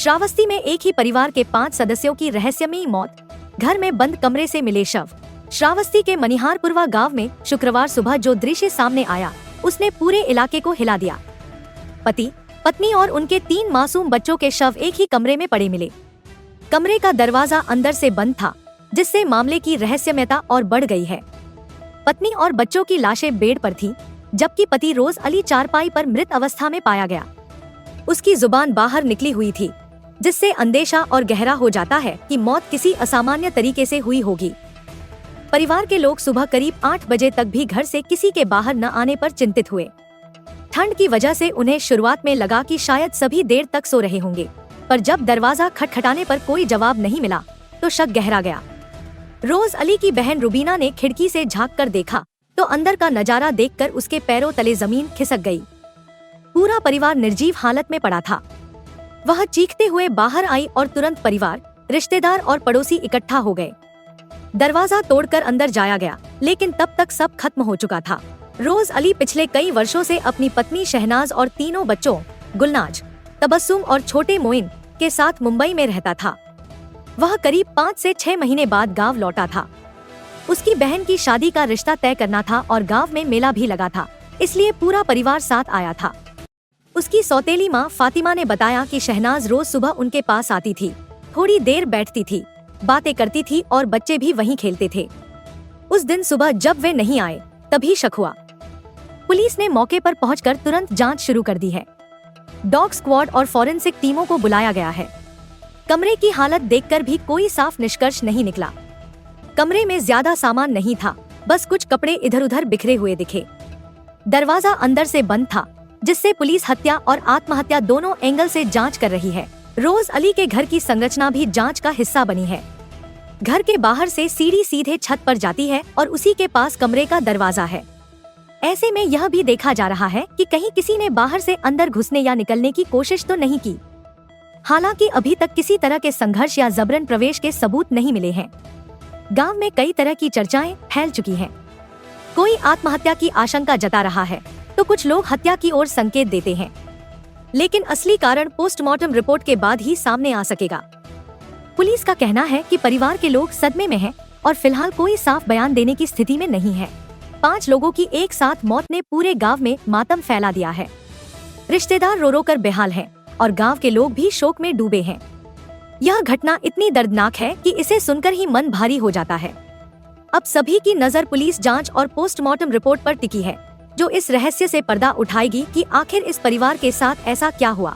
श्रावस्ती में एक ही परिवार के 5 सदस्यों की रहस्यमयी मौत, घर में बंद कमरे से मिले शव। श्रावस्ती के मनिहारपुरवा गांव में शुक्रवार सुबह जो दृश्य सामने आया उसने पूरे इलाके को हिला दिया। पति, पत्नी और उनके 3 मासूम बच्चों के शव एक ही कमरे में पड़े मिले। कमरे का दरवाजा अंदर से बंद था, जिससे मामले की रहस्यमयता और बढ़ गई है। पत्नी और बच्चों की लाशें बेड पर थीं, जबकि पति रोज अली चारपाई पर मृत अवस्था में पाया गया। उसकी जुबान बाहर निकली हुई थी, जिससे अंदेशा और गहरा हो जाता है कि मौत किसी असामान्य तरीके से हुई होगी। परिवार के लोग सुबह करीब 8 बजे तक भी घर से किसी के बाहर न आने पर चिंतित हुए। ठंड की वजह से उन्हें शुरुआत में लगा कि शायद सभी देर तक सो रहे होंगे, पर जब दरवाजा खटखटाने पर कोई जवाब नहीं मिला तो शक गहरा गया। रोज अली की बहन रुबीना ने खिड़की से झांक कर देखा तो अंदर का नजारा देखकर उसके पैरों तले जमीन खिसक गई। पूरा परिवार निर्जीव हालत में पड़ा था। वह चीखते हुए बाहर आई और तुरंत परिवार, रिश्तेदार और पड़ोसी इकट्ठा हो गए। दरवाजा तोड़कर अंदर जाया गया, लेकिन तब तक सब खत्म हो चुका था। रोज अली पिछले कई वर्षों से अपनी पत्नी शहनाज और तीनों बच्चों गुलनाज, तबस्सुम और छोटे मोइन के साथ मुंबई में रहता था। वह करीब 5 से 6 महीने बाद गांव लौटा था। उसकी बहन की शादी का रिश्ता तय करना था और गांव में मेला भी लगा था, इसलिए पूरा परिवार साथ आया था। उसकी सौतेली माँ फातिमा ने बताया कि शहनाज रोज सुबह उनके पास आती थी, थोड़ी देर बैठती थी, बातें करती थी और बच्चे भी वहीं खेलते थे। उस दिन सुबह जब वे नहीं आए तभी शक हुआ। पुलिस ने मौके पर पहुंचकर तुरंत जांच शुरू कर दी है। डॉग स्क्वाड और फॉरेंसिक टीमों को बुलाया गया है। कमरे की हालत देखकर भी कोई साफ निष्कर्ष नहीं निकला। कमरे में ज्यादा सामान नहीं था, बस कुछ कपड़े इधर उधर बिखरे हुए दिखे। दरवाजा अंदर से बंद था, जिससे पुलिस हत्या और आत्महत्या दोनों एंगल से जांच कर रही है। रोज अली के घर की संरचना भी जांच का हिस्सा बनी है। घर के बाहर से सीढ़ी सीधे छत पर जाती है और उसी के पास कमरे का दरवाजा है। ऐसे में यह भी देखा जा रहा है कि कहीं किसी ने बाहर से अंदर घुसने या निकलने की कोशिश तो नहीं की। हालांकि अभी तक किसी तरह के संघर्ष या जबरन प्रवेश के सबूत नहीं मिले हैं। गांव में कई तरह की चर्चाएं फैल चुकी हैं। कोई आत्महत्या की आशंका जता रहा है तो कुछ लोग हत्या की ओर संकेत देते हैं, लेकिन असली कारण पोस्टमार्टम रिपोर्ट के बाद ही सामने आ सकेगा। पुलिस का कहना है कि परिवार के लोग सदमे में हैं और फिलहाल कोई साफ बयान देने की स्थिति में नहीं है। 5 लोगों की एक साथ मौत ने पूरे गांव में मातम फैला दिया है। रिश्तेदार रो रो कर बेहाल हैं और गांव के लोग भी शोक में डूबे हैं। यह घटना इतनी दर्दनाक है कि इसे सुनकर ही मन भारी हो जाता है। अब सभी की नजर पुलिस जांच और पोस्टमार्टम रिपोर्ट पर टिकी है, जो इस रहस्य से पर्दा उठाएगी कि आखिर इस परिवार के साथ ऐसा क्या हुआ।